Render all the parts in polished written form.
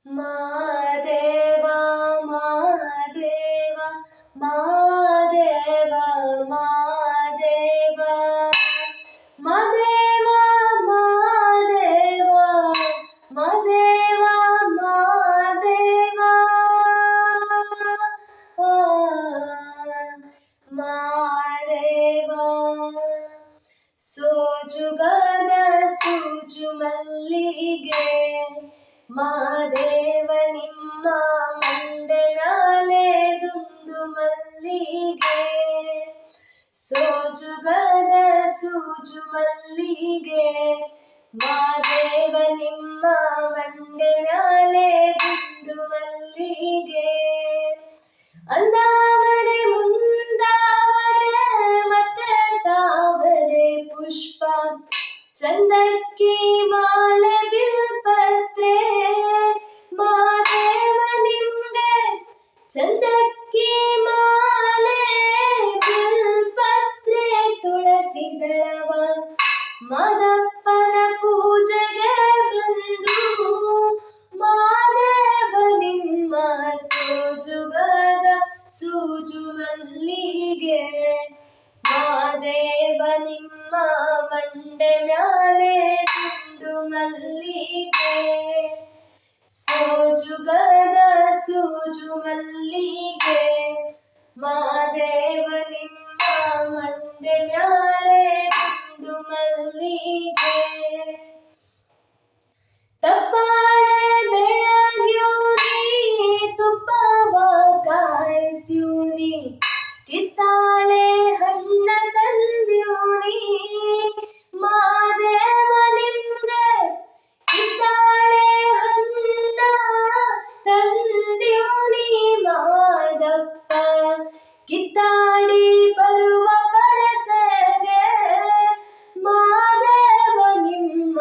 ಮಾದೇವ ಮಾದೇವ ಮಾದೇವ ಮಾದೇವ ಮಾದೇವ ಮಾದೇವ ಮಾದೇವ ಮಾದೇವ ಮಾದೇವ ಸೋಜುಗದ ಸೂಜು ಮಲ್ಲಿಗೆ ಮಾದೇವ ನಿಮ್ಮ ಮಂಡೆ ಮ್ಯಾಲೆ ದುಂಡು ಮಲ್ಲಿಗೆ ಸೋಜುಗದ ಸೂಜು ಮಲ್ಲಿಗೆ ಮಾದೇವ ನಿಮ್ಮ ಮಂಡೆ ಮ್ಯಾಲೆ ದುಂಡು ಮಲ್ಲಿಗೆ ಅಂದಾವರೆ ಮುಂದಾವರೆ ಮತ್ತೆ ತಾವರೆ ಪುಷ್ಪ ಚಂದಕ್ಕಿ ಮಾಲೆ ಬಿಲ್ಪತ್ರೆ ಮಾದೇವ ನಿಮ್ಗೆ ಚಂದಕ್ಕಿ ಮಾಲೆ ಬಿಲ್ಪತ್ರೆ ತುಳಸಿ ದಳವ ಮಾದಪ್ಪನ ಪೂಜೆಗೆ ಬಂದು ಮಾದೇವ ನಿಮ್ಮ ಸೋಜುಗದ ಸೂಜು ಮಲ್ಲಿಗೆ ಮಾದೇವ ನಿಮ್ಮ ಮಂಡೆ ಮ್ಯಾಲೆ ದುಂಡು ಮಲ್ಲಿಗೆ ಸೋಜುಗದ ಸೂಜು ಮಲ್ಲಿಗೆ ಮಾದೇವ ನಿಮ್ಮ ಮಂಡೆ ಮ್ಯಾಲೆ ದುಂಡು ಮಲ್ಲಿಗೆ ತಪ್ಪಾಳೆ ಬೆಳಗ್ಯೂನಿ ತುಪ್ಪವ ಕಾಯಿಸ್ಯೂನಿ ಕಿತ್ತಾಳೆ ಹಣ್ಣ ತಂದ್ಯೂನಿ ಮಾದೇವ ನಿಮ್ಗೆ ಕಿತ್ತಾಳೆ ಹಣ್ಣ ತಂದ್ಯೂನಿ ಮಾದಪ್ಪ ಕಿತ್ತಾಡಿ ಬರುವ ಪರಸಗೆ ಮಾದೇವ ನಿಮ್ಮ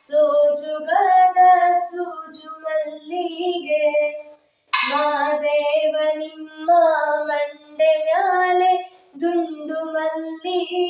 ಸೋಜುಗದ ಸೂಜು ಮಲ್ಲಿಗೆ ಮಾದೇವ ನಿಮ್ಮ ಮಂಡೆ ಮ್ಯಾಲೆ ದುಂಡು ಮಲ್ಲಿಗೆ